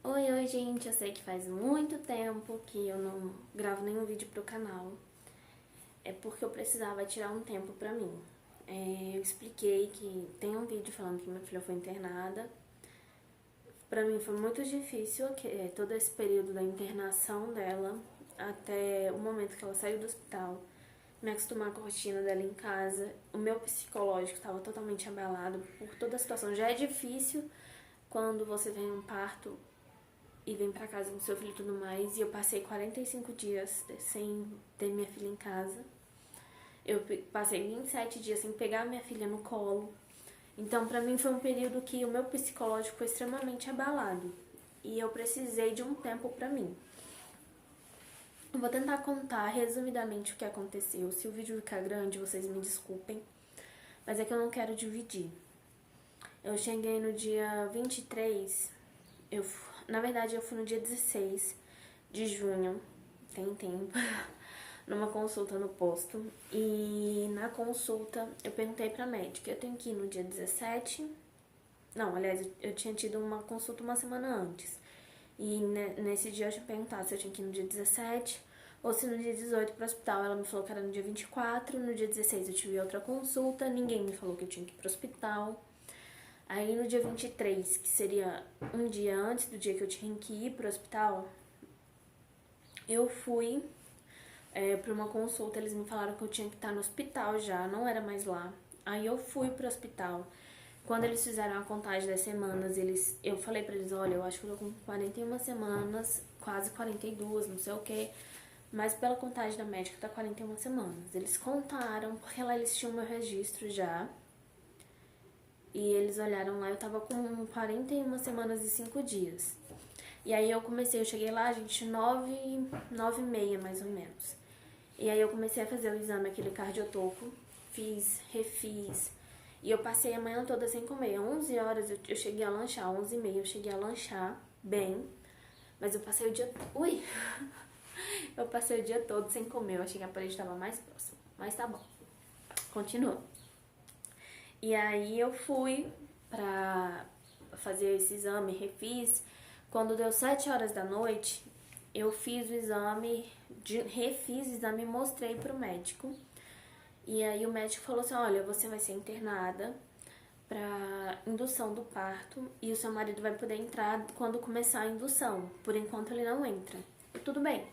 Oi, gente, eu sei que faz muito tempo que eu não gravo nenhum vídeo pro canal. É porque eu precisava tirar um tempo pra mim. Eu expliquei que tem um vídeo falando que minha filha foi internada. Pra mim foi muito difícil todo esse período da internação dela, até o momento que ela saiu do hospital, me acostumar com a rotina dela em casa. O meu psicológico estava totalmente abalado por toda a situação. Já é difícil quando você vem um parto e vem pra casa com seu filho e tudo mais. E eu passei 45 dias sem ter minha filha em casa. Eu passei 27 dias sem pegar minha filha no colo. Então, pra mim foi um período que o meu psicológico foi extremamente abalado. E eu precisei de um tempo pra mim. Eu vou tentar contar resumidamente o que aconteceu. Se o vídeo ficar grande, vocês me desculpem. Mas é que eu não quero dividir. Eu cheguei no dia 23, na verdade eu fui no dia 16 de junho, tem tempo, numa consulta no posto. E na consulta eu perguntei pra médica, eu tenho que ir no dia 17? Não, aliás, eu tinha tido uma consulta uma semana antes. E nesse dia eu tinha perguntado se eu tinha que ir no dia 17 ou se no dia 18 pro hospital. Ela me falou que era no dia 24, no dia 16 eu tive outra consulta, ninguém me falou que eu tinha que ir pro hospital. Aí no dia 23, que seria um dia antes do dia que eu tinha que ir pro hospital, eu fui pra uma consulta. Eles me falaram que eu tinha que estar no hospital já, não era mais lá. Aí eu fui pro hospital. Quando eles fizeram a contagem das semanas, eu falei pra eles, olha, eu acho que eu tô com 41 semanas, quase 42, não sei o que, mas pela contagem da médica tá 41 semanas. Eles contaram, porque lá eles tinham meu registro já, e eles olharam lá, eu tava com 41 semanas e 5 dias. E aí eu cheguei lá, gente, 9h30 mais ou menos. E aí eu comecei a fazer o exame, aquele cardiotoco, refiz. E eu passei a manhã toda sem comer. 11 horas eu cheguei a lanchar, 11h30 eu cheguei a lanchar bem. Mas eu passei o dia... Ui! Eu passei o dia todo sem comer. Eu achei que a parede estava mais próxima. Mas tá bom. Continua. E aí eu fui pra fazer esse exame, refiz. Quando deu 7 horas da noite, eu fiz o exame, refiz o exame e mostrei pro médico. E aí o médico falou assim, olha, você vai ser internada pra indução do parto e o seu marido vai poder entrar quando começar a indução. Por enquanto ele não entra. E tudo bem.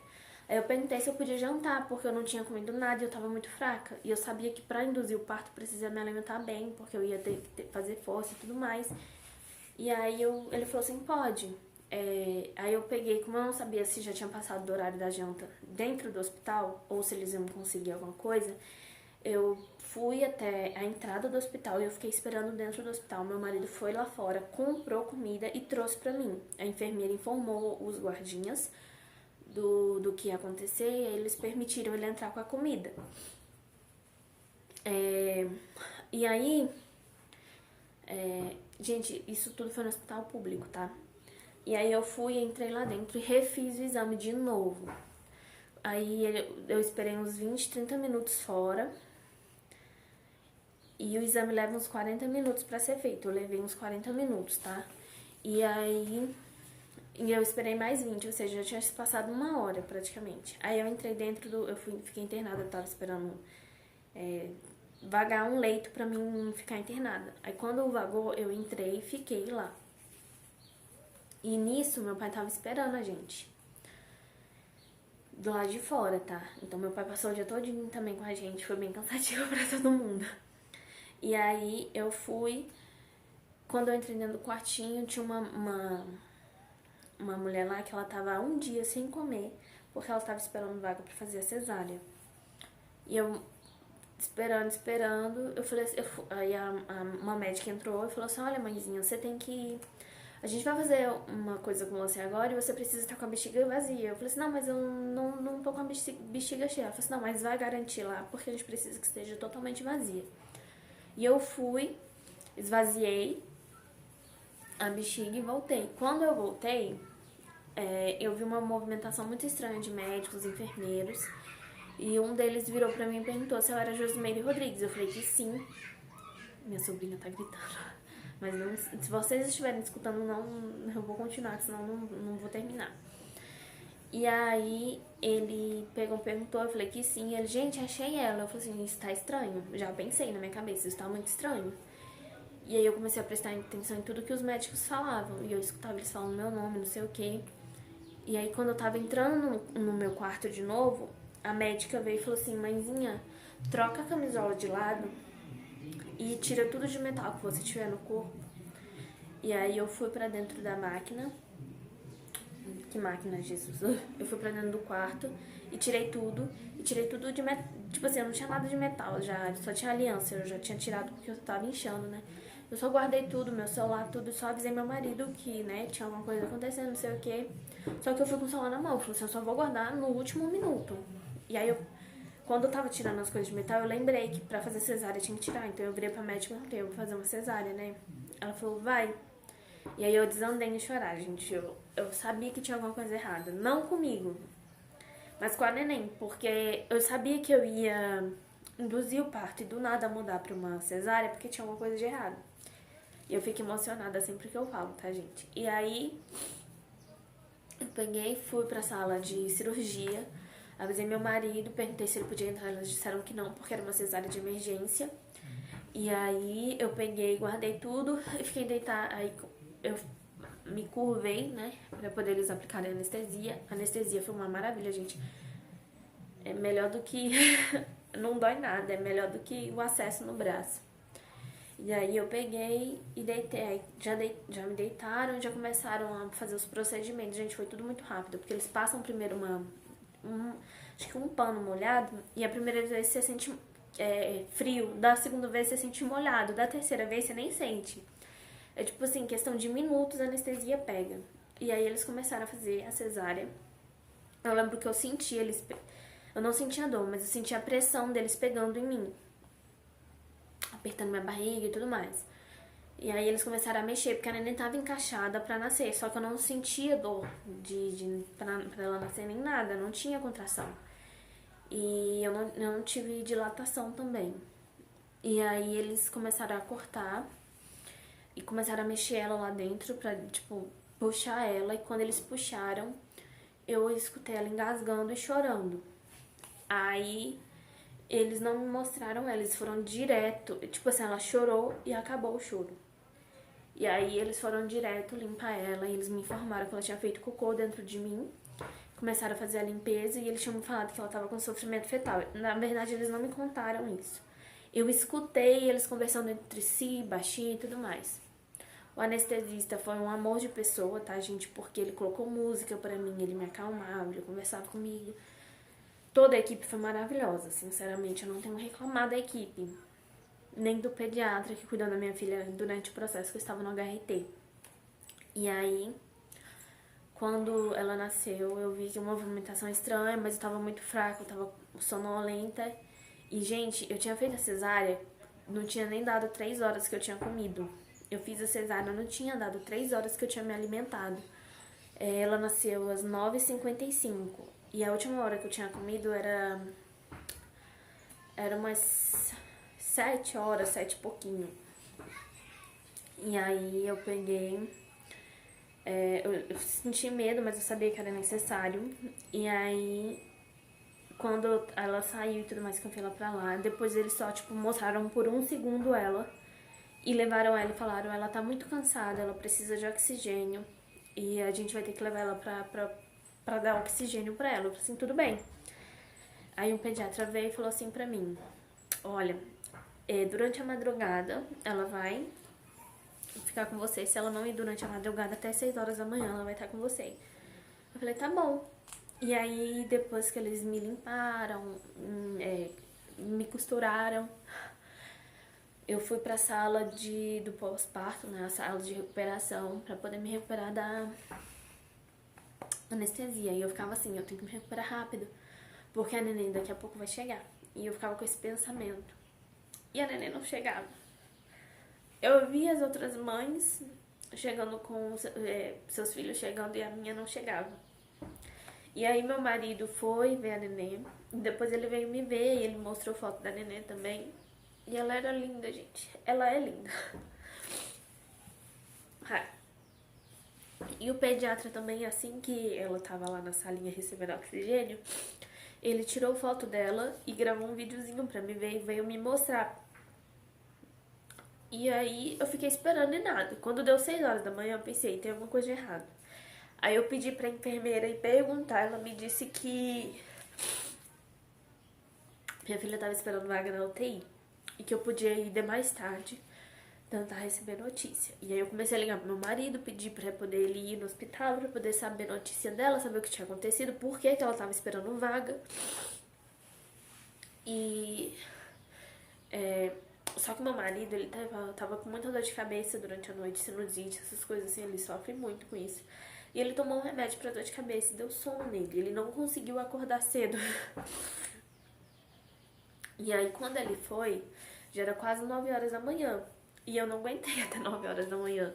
Aí eu perguntei se eu podia jantar, porque eu não tinha comido nada e eu tava muito fraca. E eu sabia que pra induzir o parto precisa me alimentar bem, porque eu ia ter que fazer força e tudo mais. E aí ele falou assim, pode. Aí eu peguei, como eu não sabia se já tinha passado do horário da janta dentro do hospital, ou se eles iam conseguir alguma coisa, eu fui até a entrada do hospital e eu fiquei esperando dentro do hospital. Meu marido foi lá fora, comprou comida e trouxe pra mim. A enfermeira informou os guardinhas do que ia acontecer e eles permitiram ele entrar com a comida. E aí, gente, isso tudo foi no hospital público, tá? E aí eu fui, entrei lá dentro e refiz o exame de novo. Aí eu esperei uns 20, 30 minutos fora. E o exame leva uns 40 minutos pra ser feito. Eu levei uns 40 minutos, tá? E aí eu esperei mais 20, ou seja, já tinha se passado 1 hora praticamente. Aí eu entrei dentro fiquei internada, eu tava esperando vagar um leito pra mim ficar internada. Aí quando vagou, eu entrei e fiquei lá. E nisso, meu pai tava esperando a gente do lado de fora, tá? Então meu pai passou o dia todinho também com a gente, foi bem cansativo pra todo mundo. E aí eu fui, quando eu entrei dentro do quartinho, tinha uma mulher lá que ela tava há um dia sem comer, porque ela tava esperando vaga pra fazer a cesárea. E eu esperando, eu falei assim, aí uma médica entrou e falou assim, olha mãezinha, você tem que ir. A gente vai fazer uma coisa com você agora e você precisa estar com a bexiga vazia. Eu falei assim, não, mas eu não tô com a bexiga cheia. Ela falou assim, não, mas vai garantir lá, porque a gente precisa que esteja totalmente vazia. E eu fui, esvaziei a bexiga e voltei. Quando eu voltei, eu vi uma movimentação muito estranha de médicos, enfermeiros. E um deles virou pra mim e perguntou se eu era Josimeire Rodrigues. Eu falei que sim. Minha sobrinha tá gritando. Mas não, se vocês estiverem escutando, não, eu vou continuar, senão não vou terminar. E aí ele perguntou, eu falei que sim. Ele, gente, achei ela. Eu falei assim, isso tá estranho. Já pensei na minha cabeça, isso tá muito estranho. E aí eu comecei a prestar atenção em tudo que os médicos falavam. E eu escutava eles falando meu nome, não sei o quê. E aí quando eu tava entrando no meu quarto de novo, a médica veio e falou assim, mãezinha, troca a camisola de lado e tira tudo de metal que você tiver no corpo. E aí eu fui pra dentro da máquina. Que máquina, Jesus? Eu fui pra dentro do quarto e tirei tudo. E tirei tudo de metal. Tipo assim, eu não tinha nada de metal já. Só tinha aliança. Eu já tinha tirado porque eu tava inchando, né? Eu só guardei tudo, meu celular, tudo. Só avisei meu marido que, né, tinha alguma coisa acontecendo, não sei o quê. Só que eu fui com o celular na mão. Eu falei assim, eu só vou guardar no último minuto. E aí quando eu tava tirando as coisas de metal, eu lembrei que pra fazer cesárea eu tinha que tirar. Então eu virei pra médica e perguntei, eu vou fazer uma cesárea, né? Ela falou, vai. E aí eu desandei em chorar, gente. Eu sabia que tinha alguma coisa errada. Não comigo, mas com a neném. Porque eu sabia que eu ia induzir o parto e do nada mudar pra uma cesárea porque tinha alguma coisa de errado. E eu fico emocionada sempre que eu falo, tá, gente? E aí eu peguei, fui pra sala de cirurgia, avisei meu marido, perguntei se ele podia entrar. Eles disseram que não, porque era uma cesárea de emergência. E aí eu peguei, guardei tudo e fiquei deitada. Aí eu me curvei, né, pra poder eles aplicarem anestesia. A anestesia foi uma maravilha, gente. É melhor do que... não dói nada, é melhor do que o acesso no braço. E aí eu peguei e deitei. Aí já me deitaram, já começaram a fazer os procedimentos. Gente, foi tudo muito rápido, porque eles passam primeiro acho que um pano molhado, e a primeira vez você sente frio, da segunda vez você sente molhado, da terceira vez você nem sente. É tipo assim, questão de minutos a anestesia pega. E aí eles começaram a fazer a cesárea. Eu lembro que eu senti eles... Eu não sentia dor, mas eu sentia a pressão deles pegando em mim. Apertando minha barriga e tudo mais. E aí eles começaram a mexer, porque a neném tava encaixada pra nascer. Só que eu não sentia dor pra ela nascer nem nada, não tinha contração. E eu não tive dilatação também. E aí eles começaram a cortar e começaram a mexer ela lá dentro pra, tipo, puxar ela. E quando eles puxaram, eu escutei ela engasgando e chorando. Aí eles não me mostraram ela, eles foram direto. Tipo assim, ela chorou e acabou o choro. E aí eles foram direto limpar ela e eles me informaram que ela tinha feito cocô dentro de mim. Começaram a fazer a limpeza e eles tinham me falado que ela tava com sofrimento fetal. Na verdade, eles não me contaram isso. Eu escutei eles conversando entre si, baixinho e tudo mais. O anestesista foi um amor de pessoa, tá, gente? Porque ele colocou música pra mim, ele me acalmava, ele conversava comigo. Toda a equipe foi maravilhosa, sinceramente. Eu não tenho reclamado da equipe. Nem do pediatra que cuidou da minha filha durante o processo que eu estava no HRT. E aí, quando ela nasceu, eu vi que uma movimentação estranha, mas eu tava muito fraca, eu tava sonolenta. E, gente, eu tinha feito a cesárea, não tinha nem dado 3 horas que eu tinha comido. Eu fiz a cesárea, não tinha dado 3 horas que eu tinha me alimentado. Ela nasceu às 9h55. E a última hora que eu tinha comido era umas 7 horas, 7 e pouquinho. E aí eu peguei... eu senti medo, mas eu sabia que era necessário. E aí, quando ela saiu e tudo mais, que eu fui lá pra lá, depois eles só, tipo, mostraram por 1 segundo ela. E levaram ela e falaram, ela tá muito cansada, ela precisa de oxigênio. E a gente vai ter que levar ela pra dar oxigênio pra ela. Eu falei assim, tudo bem. Aí um pediatra veio e falou assim pra mim, olha, durante a madrugada ela vai ficar com você. Se ela não ir durante a madrugada, até 6 horas da manhã ela vai estar com você. Eu falei, tá bom. E aí depois que eles me limparam, me costuraram, eu fui pra sala do pós-parto, né, a sala de recuperação, pra poder me recuperar da anestesia. E eu ficava assim, eu tenho que me recuperar rápido, porque a neném daqui a pouco vai chegar. E eu ficava com esse pensamento. E a neném não chegava. Eu via as outras mães chegando com seus filhos chegando e a minha não chegava. E aí meu marido foi ver a neném, depois ele veio me ver e ele mostrou foto da neném também. E ela era linda, gente. Ela é linda. E o pediatra também, assim que ela tava lá na salinha recebendo oxigênio, ele tirou foto dela e gravou um videozinho pra mim ver e veio me mostrar. E aí eu fiquei esperando e nada. Quando deu 6 horas da manhã, eu pensei, tem alguma coisa de errado. Aí eu pedi pra enfermeira ir perguntar, ela me disse que minha filha tava esperando vaga na UTI e que eu podia ir de mais tarde tentar receber notícia. E aí eu comecei a ligar pro meu marido, pedir pra poder ele ir no hospital pra poder saber a notícia dela, saber o que tinha acontecido, por que ela tava esperando vaga. E só que meu marido, ele tava com muita dor de cabeça durante a noite, sinusite, essas coisas assim, ele sofre muito com isso. E ele tomou um remédio pra dor de cabeça e deu sono nele. Ele não conseguiu acordar cedo. E aí, quando ele foi, já era quase 9 horas da manhã. E eu não aguentei até 9 horas da manhã.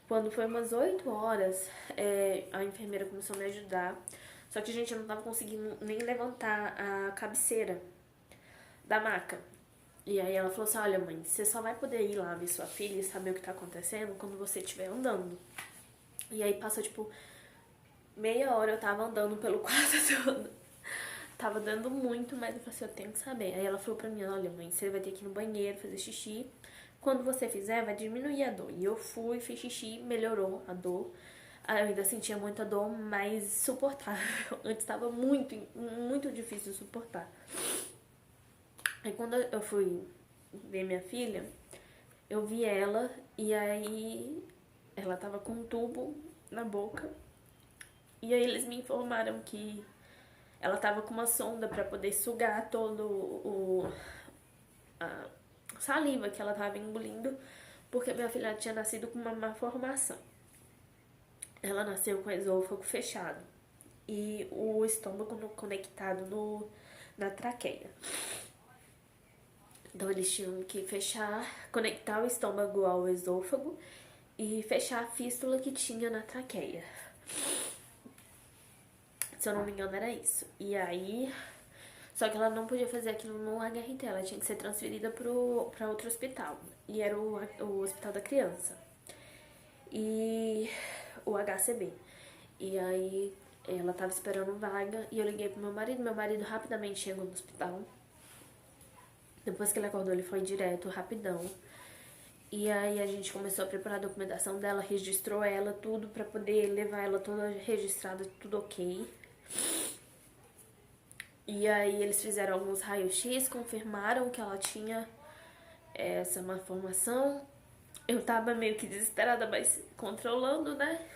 Quando foi umas 8 horas, a enfermeira começou a me ajudar. Só que, gente, eu não tava conseguindo nem levantar a cabeceira da maca. E aí ela falou assim, olha mãe, você só vai poder ir lá ver sua filha e saber o que tá acontecendo quando você estiver andando. E aí passou, tipo, meia hora eu tava andando pelo quarto todo. Tava dando muito, mas eu falei assim, eu tenho que saber. Aí ela falou pra mim, olha mãe, você vai ter que ir no banheiro, fazer xixi. Quando você fizer, vai diminuir a dor. E eu fui, fiz xixi, melhorou a dor. Eu ainda sentia muita dor, mas suportável. Antes tava muito, muito difícil de suportar. Aí quando eu fui ver minha filha, eu vi ela e aí ela tava com um tubo na boca. E aí eles me informaram que ela tava com uma sonda pra poder sugar todo a saliva que ela tava engolindo, porque minha filha tinha nascido com uma malformação. Ela nasceu com o esôfago fechado e o estômago conectado na traqueia. Então eles tinham que conectar o estômago ao esôfago e fechar a fístula que tinha na traqueia. Se eu não me engano era isso. E aí, só que ela não podia fazer aquilo no HRT, ela tinha que ser transferida pra outro hospital. E era o Hospital da Criança. E o HCB. E aí ela tava esperando vaga e eu liguei pro meu marido rapidamente chegou no hospital. Depois que ele acordou, ele foi direto, rapidão. E aí a gente começou a preparar a documentação dela, registrou ela, tudo, pra poder levar ela toda registrada, tudo ok. E aí eles fizeram alguns raios-x, confirmaram que ela tinha essa malformação. Eu tava meio que desesperada, mas controlando, né?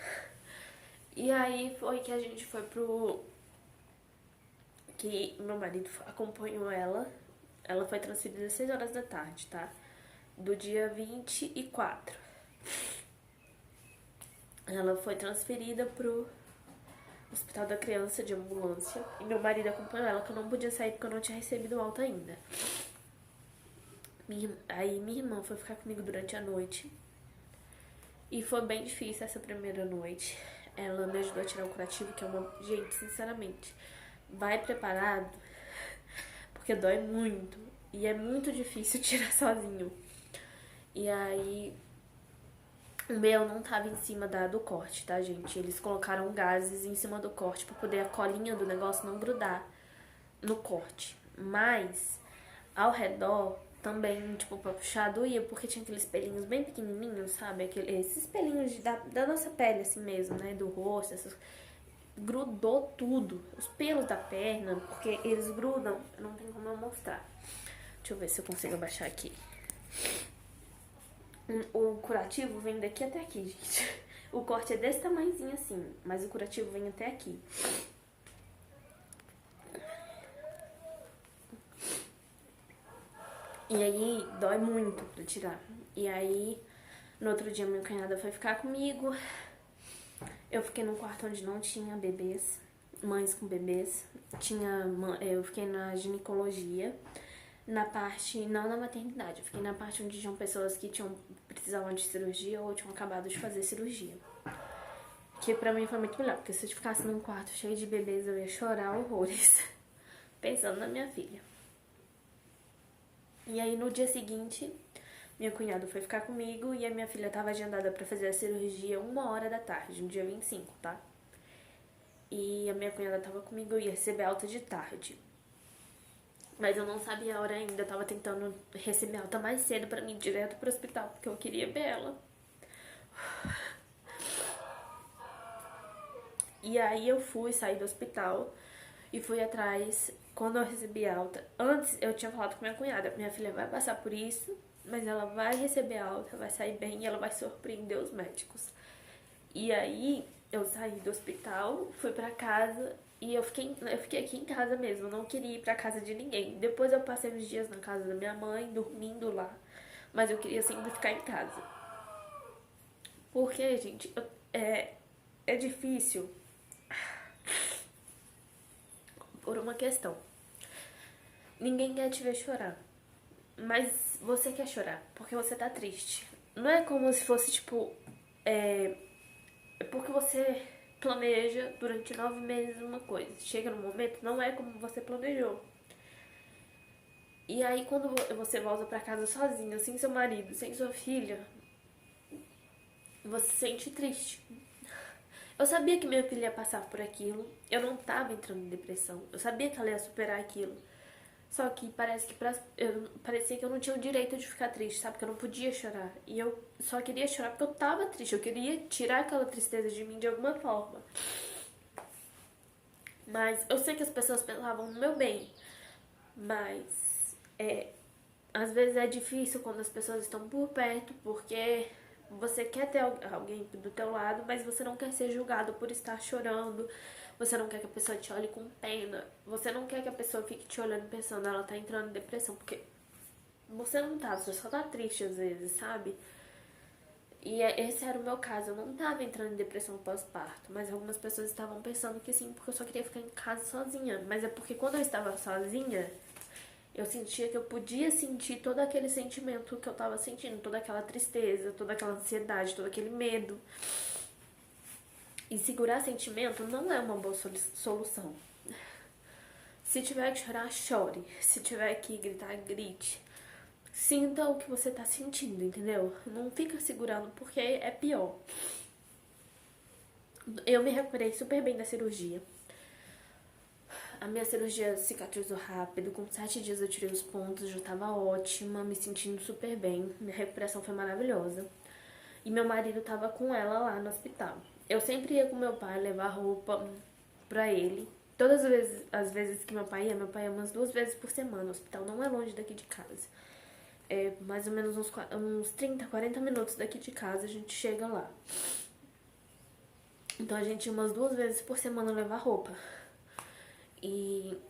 E aí foi que a gente foi que meu marido acompanhou ela. Ela foi transferida às 6 horas da tarde, tá? Do dia 24. Ela foi transferida pro Hospital da Criança de ambulância. E meu marido acompanhou ela, que eu não podia sair porque eu não tinha recebido alta ainda. Aí minha irmã foi ficar comigo durante a noite. E foi bem difícil essa primeira noite. Ela me ajudou a tirar o curativo, que é uma... Gente, sinceramente, vai preparado, porque dói muito. E é muito difícil tirar sozinho. E aí, o meu não tava em cima do corte, tá, gente? Eles colocaram gases em cima do corte pra poder a colinha do negócio não grudar no corte. Mas, ao redor, também, tipo, pra puxar doía, porque tinha aqueles pelinhos bem pequenininhos, sabe? Esses pelinhos da nossa pele, assim mesmo, né? Do rosto, grudou tudo. Os pelos da perna, porque eles grudam, não tem como eu mostrar. Deixa eu ver se eu consigo abaixar aqui. O curativo vem daqui até aqui, gente. O corte é desse tamanhozinho assim, mas o curativo vem até aqui. E aí, dói muito pra tirar. E aí, no outro dia, minha cunhada foi ficar comigo. Eu fiquei num quarto onde não tinha bebês, mães com bebês. Eu fiquei na ginecologia, na parte, não na maternidade. Eu fiquei na parte onde tinham pessoas que precisavam de cirurgia ou tinham acabado de fazer cirurgia. Que pra mim foi muito melhor, porque se eu ficasse num quarto cheio de bebês, eu ia chorar horrores, pensando na minha filha. E aí, no dia seguinte, Minha cunhada foi ficar comigo e a minha filha tava agendada pra fazer a cirurgia 1h da tarde, no dia 25, tá? E a minha cunhada tava comigo, eu ia receber alta de tarde. Mas eu não sabia a hora ainda, eu tava tentando receber alta mais cedo pra mim ir direto pro hospital, porque eu queria ver ela. E aí eu saí do hospital e fui atrás quando eu recebi alta. Antes eu tinha falado com minha cunhada, minha filha vai passar por isso, mas ela vai receber alta, vai sair bem e ela vai surpreender os médicos. E aí eu saí do hospital, fui pra casa e eu fiquei aqui em casa mesmo, eu não queria ir pra casa de ninguém. Depois eu passei uns dias na casa da minha mãe, dormindo lá, mas eu queria sempre ficar em casa. Porque, gente, é difícil por uma questão. Ninguém quer te ver chorar, mas você quer chorar porque você tá triste. Não é como se fosse tipo, é porque você planeja durante 9 meses uma coisa. Chega no momento, não é como você planejou. E aí quando você volta pra casa sozinho, sem seu marido, sem sua filha, você se sente triste. Eu sabia que minha filha ia passar por aquilo. Eu não tava entrando em depressão. Eu sabia que ela ia superar aquilo. Só que parecia que eu não tinha o direito de ficar triste, sabe? Que eu não podia chorar. E eu só queria chorar porque eu tava triste. Eu queria tirar aquela tristeza de mim de alguma forma. Mas eu sei que as pessoas pensavam no meu bem. Mas às vezes é difícil quando as pessoas estão por perto, porque você quer ter alguém do teu lado, mas você não quer ser julgado por estar chorando. Você não quer que a pessoa te olhe com pena. Você não quer que a pessoa fique te olhando pensando ela tá entrando em depressão, porque você não tá, você só tá triste às vezes, sabe? E esse era o meu caso, eu não tava entrando em depressão pós-parto, mas algumas pessoas estavam pensando que sim, porque eu só queria ficar em casa sozinha. Mas é porque quando eu estava sozinha, eu sentia que eu podia sentir todo aquele sentimento que eu tava sentindo, toda aquela tristeza, toda aquela ansiedade, todo aquele medo. E segurar sentimento não é uma boa solução. Se tiver que chorar, chore. Se tiver que gritar, grite. Sinta o que você tá sentindo, entendeu? Não fica segurando, porque é pior. Eu me recuperei super bem da cirurgia. A minha cirurgia cicatrizou rápido. Com 7 dias eu tirei os pontos, já tava ótima, me sentindo super bem. Minha recuperação foi maravilhosa. E meu marido tava com ela lá no hospital. Eu sempre ia com meu pai levar roupa pra ele. Todas as vezes que meu pai ia umas 2 vezes por semana. O hospital não é longe daqui de casa. É mais ou menos uns 30, 40 minutos daqui de casa a gente chega lá. Então a gente ia umas 2 vezes por semana levar roupa. E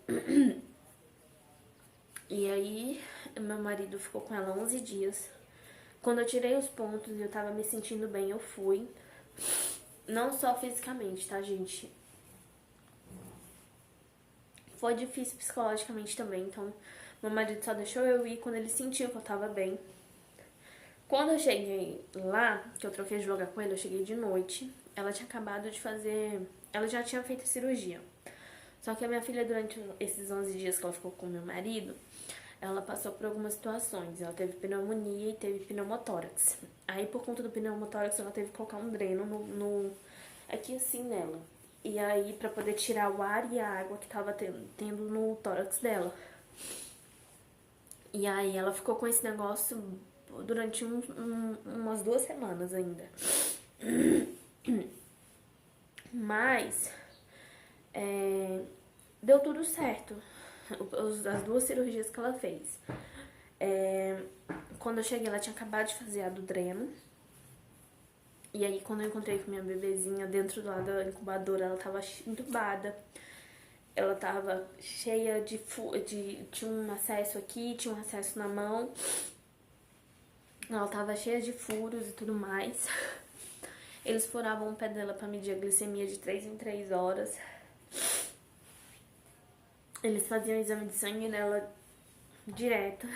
aí meu marido ficou com ela 11 dias. Quando eu tirei os pontos e eu tava me sentindo bem, eu fui. Não só fisicamente, tá, gente? Foi difícil psicologicamente também, então meu marido só deixou eu ir quando ele sentiu que eu tava bem. Quando eu cheguei lá, que eu troquei de lugar com ele, eu cheguei de noite. Ela tinha acabado de fazer... Ela já tinha feito a cirurgia. Só que a minha filha, durante esses 11 dias que ela ficou com meu marido, ela passou por algumas situações. Ela teve pneumonia e teve pneumotórax. Aí, por conta do pneumotórax, ela teve que colocar um dreno aqui assim nela. E aí, pra poder tirar o ar e a água que tava tendo no tórax dela. E aí, ela ficou com esse negócio durante umas 2 semanas ainda. Mas, deu tudo certo. As 2 cirurgias que ela fez. Quando eu cheguei, ela tinha acabado de fazer a do dreno. E aí, quando eu encontrei com minha bebezinha dentro da incubadora, ela tava entubada. Ela tava cheia tinha um acesso aqui, tinha um acesso na mão. Ela tava cheia de furos e tudo mais. Eles furavam o pé dela pra medir a glicemia de 3 em 3 horas. Eles faziam exame de sangue nela direto.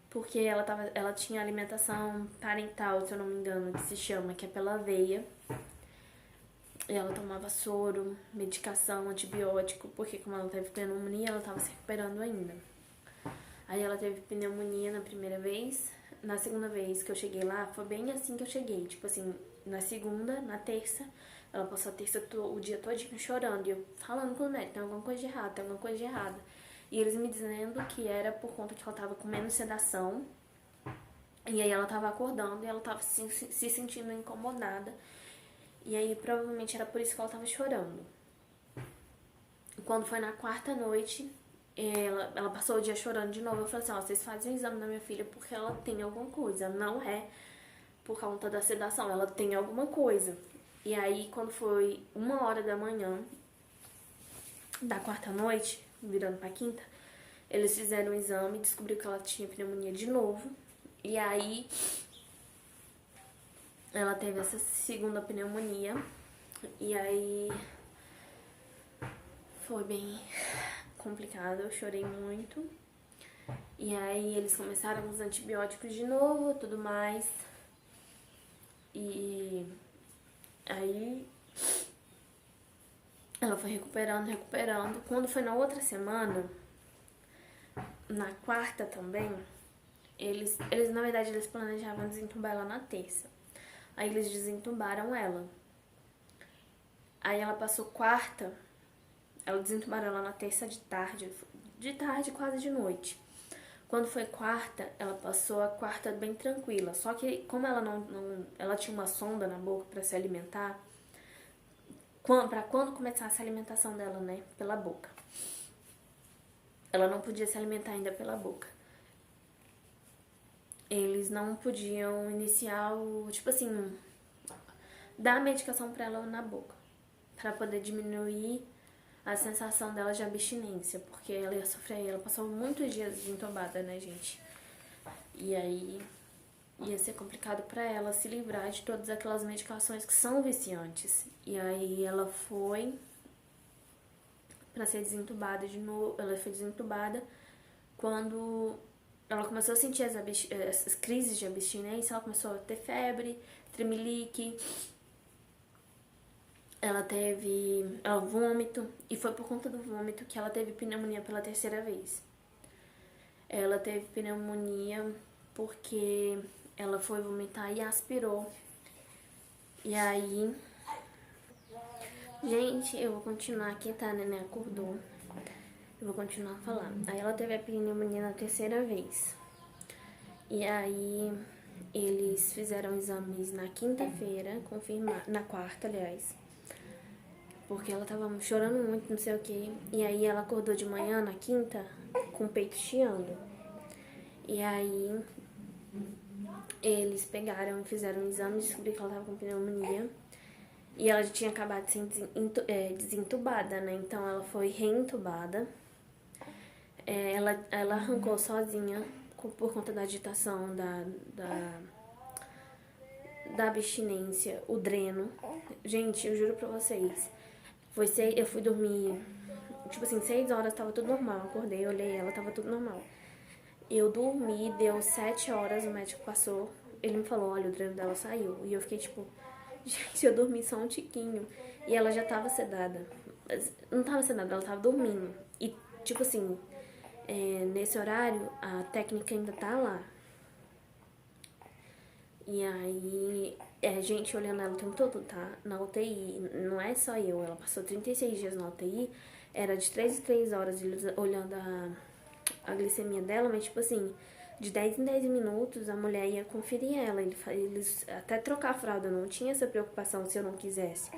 Porque ela tinha alimentação parental, se eu não me engano, que se chama, que é pela veia. E ela tomava soro, medicação, antibiótico, porque como ela teve pneumonia, ela tava se recuperando ainda. Aí ela teve pneumonia na primeira vez, na segunda vez que eu cheguei lá, foi bem assim que eu cheguei. Tipo assim, na segunda, na terça, ela passou a terça o dia todinho chorando. E eu falando com o médico, tem alguma coisa de errado, tem alguma coisa de errada. E eles me dizendo que era por conta que ela tava comendo sedação. E aí ela tava acordando e ela tava se sentindo incomodada. E aí provavelmente era por isso que ela tava chorando. Quando foi na quarta noite, ela passou o dia chorando de novo. Eu falei assim, ó, vocês fazem um exame da minha filha porque ela tem alguma coisa. Não é por conta da sedação, ela tem alguma coisa. E aí, quando foi 1h da manhã da quarta noite, virando pra quinta, eles fizeram um exame e descobriu que ela tinha pneumonia de novo. E aí, ela teve essa segunda pneumonia. E aí, foi bem complicado, eu chorei muito. E aí, eles começaram os antibióticos de novo, tudo mais. E aí, ela foi recuperando. Quando foi na outra semana, na quarta também, eles na verdade, eles planejavam desentubar ela na terça. Aí eles desentubaram ela. Aí ela passou quarta, ela desentubaram ela na terça de tarde, quase de noite. Quando foi quarta, ela passou a quarta bem tranquila. Só que como ela ela tinha uma sonda na boca para se alimentar, pra quando começasse a alimentação dela, né, pela boca. Ela não podia se alimentar ainda pela boca. Eles não podiam iniciar tipo assim, dar a medicação pra ela na boca, pra poder diminuir a sensação dela de abstinência, porque ela ia sofrer, ela passou muitos dias desentubada, né, gente? E aí ia ser complicado pra ela se livrar de todas aquelas medicações que são viciantes. E aí ela foi pra ser desentubada de novo. Ela foi desentubada quando ela começou a sentir essas crises de abstinência. Ela começou a ter febre, tremelique, ela teve vômito, e foi por conta do vômito que ela teve pneumonia pela terceira vez. Ela teve pneumonia porque ela foi vomitar e aspirou. E aí, gente, eu vou continuar aqui, tá? A neném acordou. Eu vou continuar a falar. Aí ela teve a pneumonia na terceira vez. E aí, eles fizeram exames na quinta-feira, na quarta, aliás. Porque ela tava chorando muito, não sei o que. E aí ela acordou de manhã, na quinta, com o peito chiando. E aí, eles pegaram e fizeram um exame e descobriram que ela tava com pneumonia. E ela já tinha acabado de ser desentubada, né? Então ela foi reentubada. Ela arrancou sozinha por conta da agitação da abstinência, o dreno. Gente, eu juro pra vocês, eu fui dormir, tipo assim, 6 horas, tava tudo normal. Acordei, olhei ela, tava tudo normal. Eu dormi, deu 7 horas, o médico passou, ele me falou, olha, o dreno dela saiu. E eu fiquei tipo, gente, eu dormi só um tiquinho. E ela já tava sedada. Não tava sedada, ela tava dormindo. E tipo assim, nesse horário, a técnica ainda tá lá. E aí, gente olhando ela o tempo todo, tá? Na UTI, não é só eu, ela passou 36 dias na UTI, era de 3 em 3 horas eles olhando a glicemia dela, mas tipo assim, de 10 em 10 minutos a mulher ia conferir ela, eles até trocar a fralda, não tinha essa preocupação se eu não quisesse.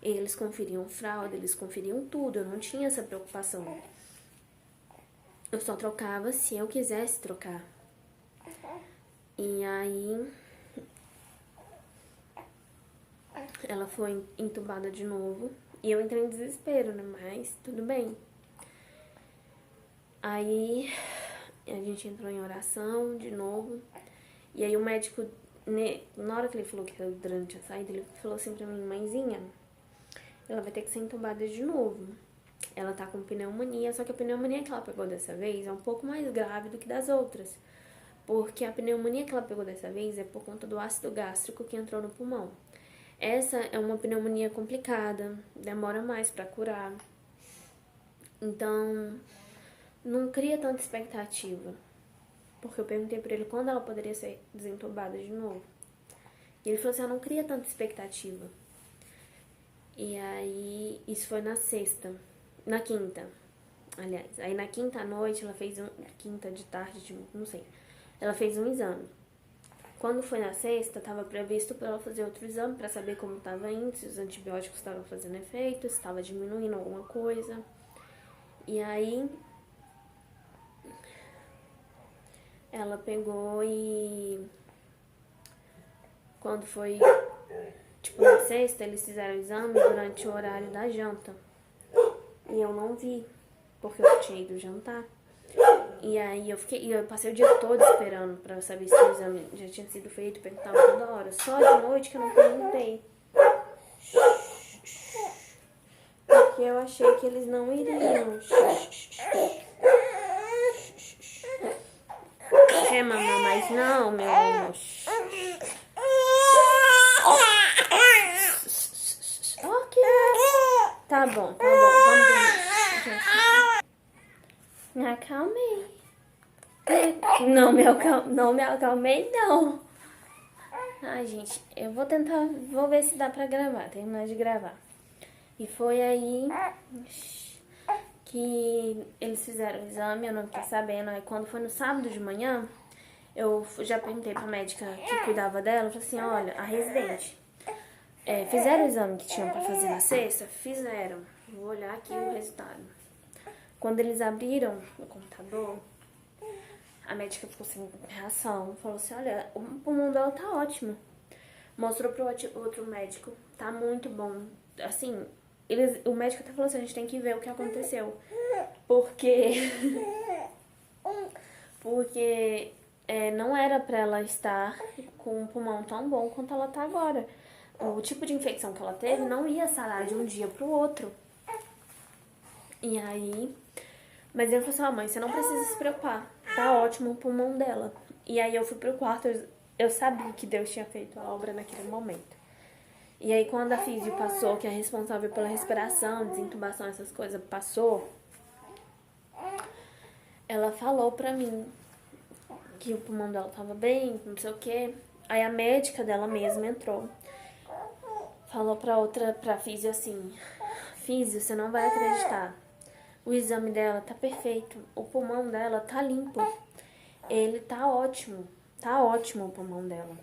Eles conferiam fralda, eles conferiam tudo, eu não tinha essa preocupação. Eu só trocava se eu quisesse trocar. E aí, ela foi entubada de novo. E eu entrei em desespero, né? Mas tudo bem. Aí, a gente entrou em oração de novo. E aí o médico, na hora que ele falou que o dreno tinha saído, ele falou assim pra mim, mãezinha, ela vai ter que ser entubada de novo. Ela tá com pneumonia, só que a pneumonia que ela pegou dessa vez é um pouco mais grave do que das outras. Porque a pneumonia que ela pegou dessa vez é por conta do ácido gástrico que entrou no pulmão. Essa é uma pneumonia complicada, demora mais pra curar. Então, não cria tanta expectativa. porque eu perguntei pra ele quando ela poderia ser desentubada de novo. E ele falou assim, eu não cria tanta expectativa. E aí, isso foi na sexta, na quinta, aliás. Aí na quinta à noite, ela fez quinta de tarde, não sei. Ela fez um exame. Quando foi na sexta, estava previsto para ela fazer outro exame para saber como estava indo, se os antibióticos estavam fazendo efeito, se estava diminuindo alguma coisa. E aí, ela pegou e... Quando foi, tipo, na sexta, eles fizeram o exame durante o horário da janta. E eu não vi, porque eu tinha ido jantar. E aí eu passei o dia todo esperando pra saber se o exame já tinha sido feito, perguntava toda hora. Só de noite que eu não perguntei. Porque eu achei que eles não iriam. Quer mamar mais não, meu amor? Ok. Tá bom, vamos dormir. Me acalmei. Não me acalmei, não. Ai, gente, eu vou tentar, vou ver se dá pra gravar, terminar de gravar. E foi aí que eles fizeram o exame, eu não fiquei sabendo. Aí quando foi no sábado de manhã, eu já perguntei pra médica que cuidava dela, eu falei assim, olha, a residente, fizeram o exame que tinham pra fazer na sexta? Fizeram. Vou olhar aqui o resultado. Quando eles abriram o computador, a médica ficou sem reação, falou assim, olha, o pulmão dela tá ótimo. Mostrou pro outro médico, tá muito bom. Assim, o médico até falou assim, a gente tem que ver o que aconteceu. Porque não era pra ela estar com um pulmão tão bom quanto ela tá agora. O tipo de infecção que ela teve não ia sarar de um dia pro outro. E aí... Mas ele falou assim, mãe, você não precisa se preocupar. Tá ótimo o pulmão dela. E aí eu fui pro quarto, eu sabia que Deus tinha feito a obra naquele momento. E aí quando a físio passou, que é responsável pela respiração, desintubação, essas coisas, passou, ela falou pra mim que o pulmão dela tava bem, não sei o quê. Aí a médica dela mesma entrou. Falou pra físio assim, físio, você não vai acreditar. O exame dela tá perfeito, o pulmão dela tá limpo, ele tá ótimo o pulmão dela.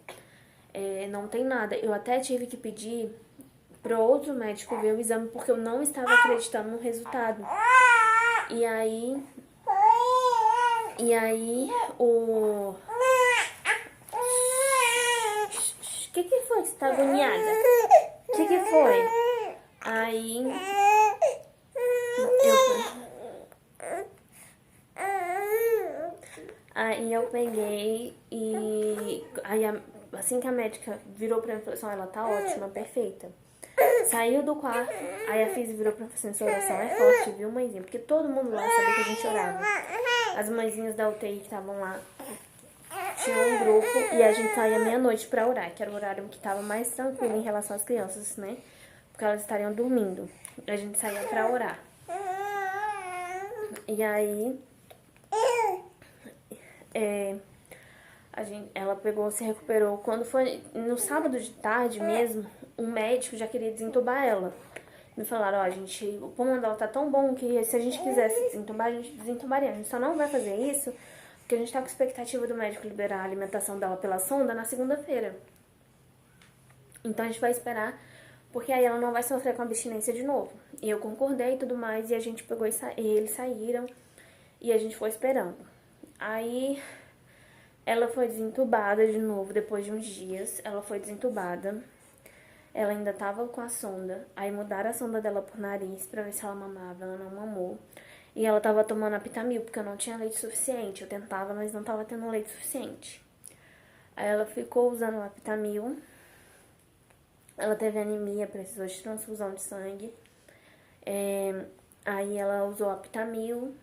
Não tem nada. Eu até tive que pedir pro outro médico ver o exame porque eu não estava acreditando no resultado. E aí o... O que foi? Você tá agoniada? O que foi? Aí eu peguei e... Aí assim que a médica virou pra mim e falou assim, ela tá ótima, perfeita. Saiu do quarto, aí a Físia virou pra mim e falou assim, sua oração é forte, viu, mãezinha? Porque todo mundo lá sabia que a gente orava. As mãezinhas da UTI que estavam lá, tinha um grupo e a gente saía meia-noite pra orar, que era o horário que tava mais tranquilo em relação às crianças, né? Porque elas estariam dormindo. A gente saía pra orar. E aí... ela pegou, se recuperou. Quando foi no sábado de tarde mesmo, o médico já queria desentubar ela. Me falaram, ó, o pulmão dela tá tão bom que se a gente quisesse desentubar, a gente desentubaria. A gente só não vai fazer isso porque a gente tá com expectativa do médico liberar a alimentação dela pela sonda na segunda-feira. Então a gente vai esperar, porque aí ela não vai sofrer com abstinência de novo. E eu concordei e tudo mais, e a gente pegou e eles saíram e a gente foi esperando. Aí... ela foi desentubada de novo, depois de uns dias, ela foi desentubada. Ela ainda tava com a sonda, aí mudaram a sonda dela por nariz pra ver se ela mamava, ela não mamou. E ela tava tomando Aptamil, porque eu não tinha leite suficiente, eu tentava, mas não tava tendo leite suficiente. Aí ela ficou usando o Aptamil, ela teve anemia, precisou de transfusão de sangue. Aí ela usou Aptamil.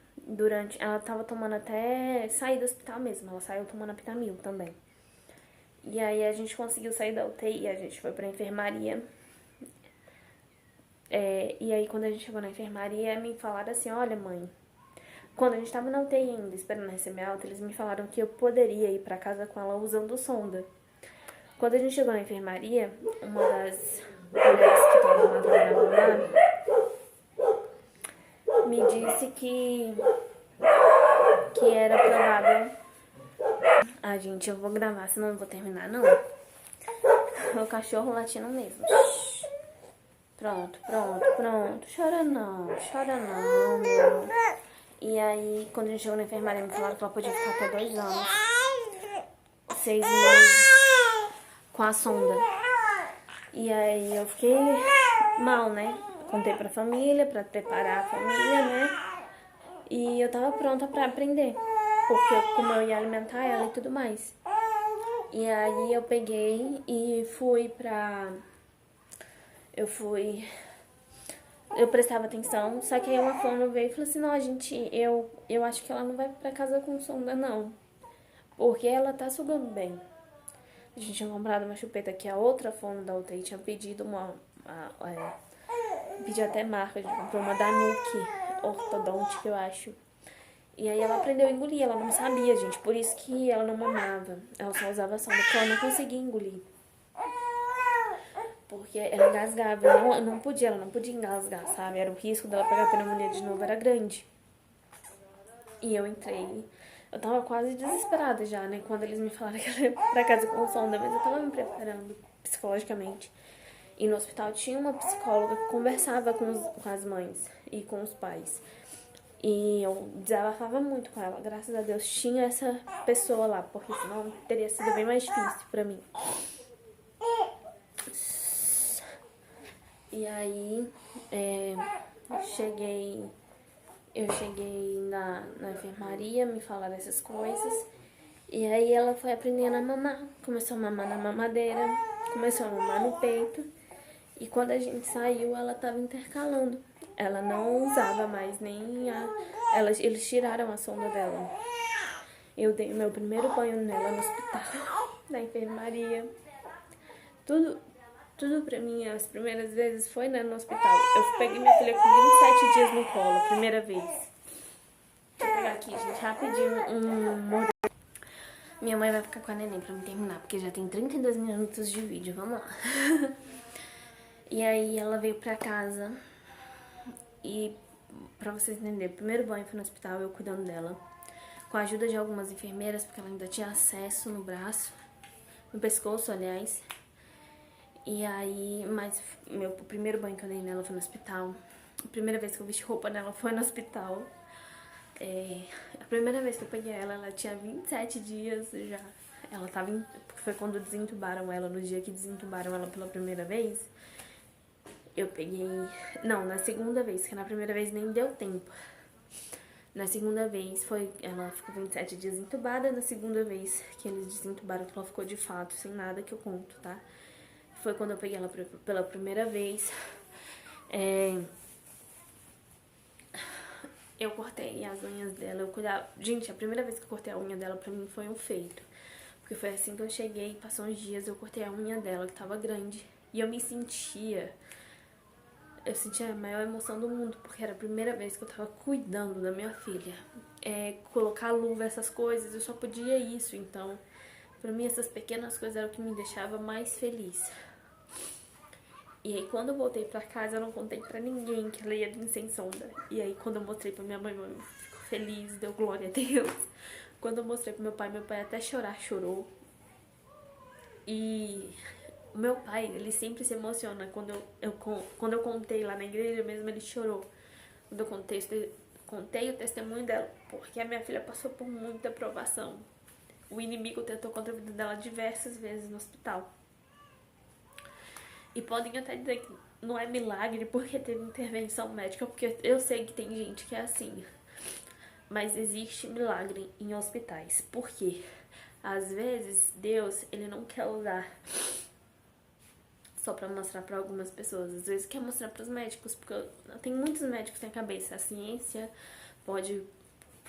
Ela tava tomando até sair do hospital mesmo, ela saiu tomando Aptamil também. E aí a gente conseguiu sair da UTI, a gente foi pra enfermaria. E aí quando a gente chegou na enfermaria, me falaram assim, olha mãe, Quando a gente tava na UTI ainda, esperando receber alta, eles me falaram que eu poderia ir pra casa com ela usando sonda. Quando a gente chegou na enfermaria, uma das mulheres que estavam lá trabalhando lá me disse que era provável. Ah, gente, eu vou gravar, senão eu não vou terminar, não. O cachorro latindo mesmo. Pronto. Chora não, meu. E aí, quando a gente chegou na enfermaria, me falaram que ela podia ficar até 2 anos. 6 meses com a sonda. E aí eu fiquei mal, né? Contei pra família, pra preparar a família, né? E eu tava pronta pra aprender. Porque como eu ia alimentar ela e tudo mais. E aí eu peguei e fui pra... Eu prestava atenção, só que aí uma fono veio e falou assim, não, gente, eu acho que ela não vai pra casa com sonda, não. Porque ela tá sugando bem. A gente tinha comprado uma chupeta que a outra fono da UTI tinha pedido pedi até marca, a gente comprou uma da Nuke ortodôntica, eu acho. E aí ela aprendeu a engolir, ela não sabia, gente, por isso que ela não mamava. Ela só usava sonda, porque ela não conseguia engolir. Porque ela engasgava, ela não podia engasgar, sabe? Era o risco dela pegar pneumonia de novo, era grande. E eu entrei, eu tava quase desesperada já, né? Quando eles me falaram que ela ia pra casa com sonda, mas eu tava me preparando psicologicamente. E no hospital tinha uma psicóloga que conversava com as mães e com os pais. E eu desabafava muito com ela. Graças a Deus tinha essa pessoa lá, porque senão teria sido bem mais difícil pra mim. E aí, eu cheguei na enfermaria, me falaram essas coisas. E aí ela foi aprendendo a mamar. Começou a mamar na mamadeira, começou a mamar no peito. E quando a gente saiu, ela tava intercalando. Ela não usava mais nem eles tiraram a sonda dela. Eu dei o meu primeiro banho nela no hospital, na enfermaria. Tudo pra mim, as primeiras vezes, foi no hospital. Eu peguei minha filha com 27 dias no colo, primeira vez. Deixa eu pegar aqui, gente, rapidinho, Minha mãe vai ficar com a neném pra me terminar, porque já tem 32 minutos de vídeo, vamos lá. E aí ela veio pra casa e, pra vocês entenderem, o primeiro banho foi no hospital, eu cuidando dela. Com a ajuda de algumas enfermeiras, porque ela ainda tinha acesso no braço, no pescoço, aliás. E aí, mas o primeiro banho que eu dei nela foi no hospital. A primeira vez que eu vesti roupa nela foi no hospital. A primeira vez que eu peguei ela tinha 27 dias já. Ela tava foi quando desentubaram ela, no dia que desentubaram ela pela primeira vez. Eu peguei... Não, na segunda vez, que na primeira vez nem deu tempo. Na segunda vez ela ficou 27 dias entubada. Na segunda vez que eles desentubaram, que ela ficou de fato, sem nada que eu conto, tá? Foi quando eu peguei ela pela primeira vez. Eu cortei as unhas dela, eu cuidava... Gente, a primeira vez que eu cortei a unha dela pra mim foi um feito. Porque foi assim que eu cheguei, passou uns dias, eu cortei a unha dela, que tava grande. E eu sentia a maior emoção do mundo, porque era a primeira vez que eu tava cuidando da minha filha. Colocar luva, essas coisas, eu só podia isso. Então, pra mim, essas pequenas coisas eram o que me deixava mais feliz. E aí, quando eu voltei pra casa, eu não contei pra ninguém que ela ia vir sem sonda. E aí, quando eu mostrei pra minha mãe ficou feliz, deu glória a Deus. Quando eu mostrei pro meu pai até chorou. E o meu pai, ele sempre se emociona. Quando eu contei lá na igreja mesmo, ele chorou. Quando eu contei o testemunho dela, porque a minha filha passou por muita provação. O inimigo tentou contra a vida dela diversas vezes no hospital. E podem até dizer que não é milagre porque teve intervenção médica, porque eu sei que tem gente que é assim. Mas existe milagre em hospitais. Por quê? Às vezes, Deus, ele não quer usar só pra mostrar pra algumas pessoas. Às vezes quer mostrar pros médicos, porque tem muitos médicos na cabeça. A ciência pode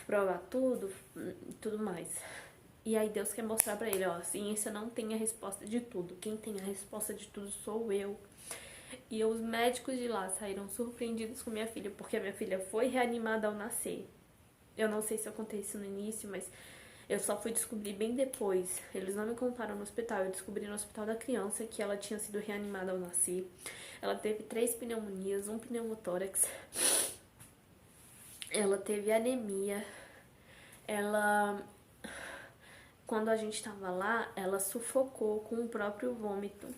provar tudo e tudo mais. E aí Deus quer mostrar pra ele, ó, a ciência não tem a resposta de tudo. Quem tem a resposta de tudo sou eu. E os médicos de lá saíram surpreendidos com minha filha, porque a minha filha foi reanimada ao nascer. Eu não sei se eu contei isso no início, mas eu só fui descobrir bem depois. Eles não me contaram no hospital. Eu descobri no hospital da criança que ela tinha sido reanimada ao nascer. Ela teve 3 pneumonias, um pneumotórax. Ela teve anemia. Ela... Quando a gente tava lá, ela sufocou com o próprio vômito.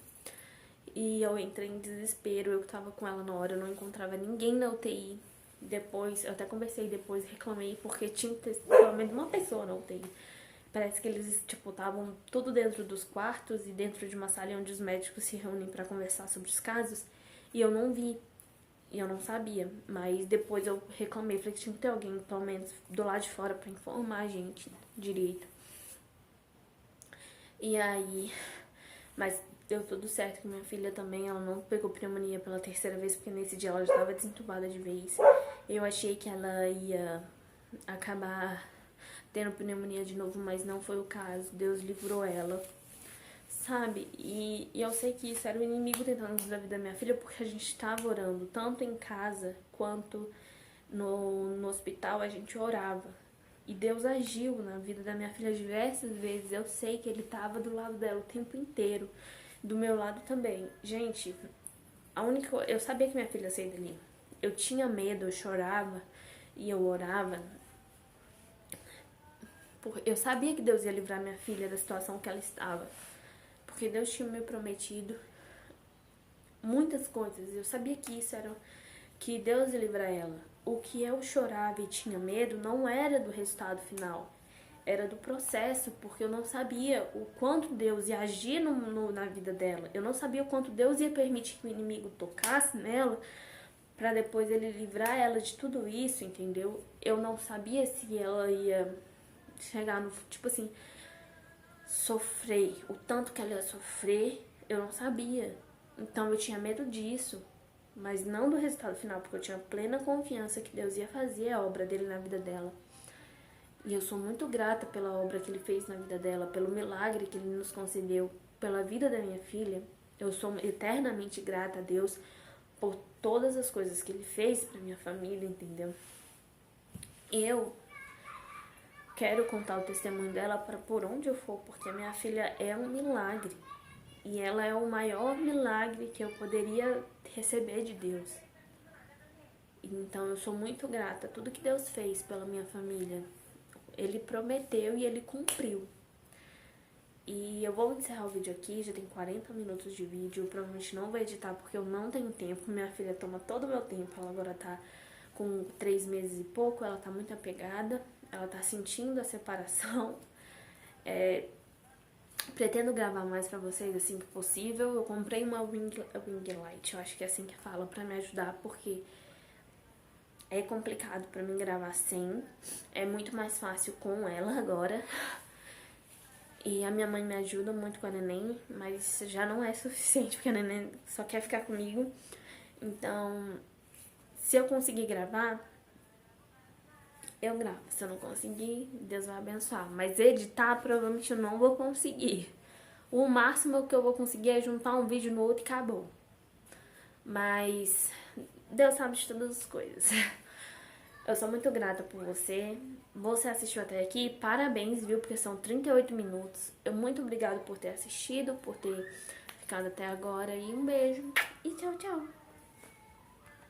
E eu entrei em desespero. Eu tava com ela na hora, eu não encontrava ninguém na UTI. Depois, eu até conversei depois, reclamei, porque tinha pelo menos uma pessoa na UTI. Parece que eles, tipo, estavam tudo dentro dos quartos e dentro de uma sala onde os médicos se reúnem pra conversar sobre os casos. E eu não vi. E eu não sabia. Mas depois eu reclamei, falei que tinha que ter alguém, pelo menos, do lado de fora pra informar a gente direito. E aí... Mas deu tudo certo com minha filha também. Ela não pegou pneumonia pela 3ª vez, porque nesse dia ela já estava desentubada de vez. Eu achei que ela ia acabar tendo pneumonia de novo, mas não foi o caso. Deus livrou ela, sabe? E eu sei que isso era o inimigo tentando resolver a vida da minha filha, porque a gente estava orando, tanto em casa quanto no hospital, a gente orava. E Deus agiu na vida da minha filha diversas vezes. Eu sei que Ele estava do lado dela o tempo inteiro. Do meu lado também. Gente, eu sabia que minha filha ia sair dali. Eu tinha medo, eu chorava e eu orava. Eu sabia que Deus ia livrar minha filha da situação que ela estava. Porque Deus tinha me prometido muitas coisas. Eu sabia que isso era... que Deus ia livrar ela. O que eu chorava e tinha medo não era do resultado final, era do processo, porque eu não sabia o quanto Deus ia agir na vida dela. Eu não sabia o quanto Deus ia permitir que o inimigo tocasse nela pra depois Ele livrar ela de tudo isso, entendeu? Eu não sabia se ela ia chegar no... tipo assim, sofrer. O tanto que ela ia sofrer, eu não sabia. Então eu tinha medo disso. Mas não do resultado final, porque eu tinha plena confiança que Deus ia fazer a obra dele na vida dela. E eu sou muito grata pela obra que Ele fez na vida dela, pelo milagre que Ele nos concedeu, pela vida da minha filha. Eu sou eternamente grata a Deus por todas as coisas que Ele fez pra minha família, entendeu? Eu quero contar o testemunho dela para por onde eu for, porque a minha filha é um milagre. E ela é o maior milagre que eu poderia receber de Deus. Então eu sou muito grata a tudo que Deus fez pela minha família. Ele prometeu e Ele cumpriu. E eu vou encerrar o vídeo aqui, já tem 40 minutos de vídeo. Eu provavelmente não vou editar porque eu não tenho tempo. Minha filha toma todo o meu tempo. Ela agora tá com 3 meses e pouco, ela tá muito apegada. Ela tá sentindo a separação. Pretendo gravar mais pra vocês assim que possível. Eu comprei uma ring light, eu acho que é assim que fala, pra me ajudar, porque é complicado pra mim gravar sem. É muito mais fácil com ela agora. E a minha mãe me ajuda muito com a neném, mas já não é suficiente, porque a neném só quer ficar comigo. Então, se eu conseguir gravar, eu gravo. Se eu não conseguir, Deus vai abençoar. Mas editar, provavelmente eu não vou conseguir. O máximo que eu vou conseguir é juntar um vídeo no outro e acabou. Mas Deus sabe de todas as coisas. Eu sou muito grata por você. Você assistiu até aqui, parabéns, viu? Porque são 38 minutos. Muito obrigada por ter assistido, por ter ficado até agora. E um beijo e tchau, tchau.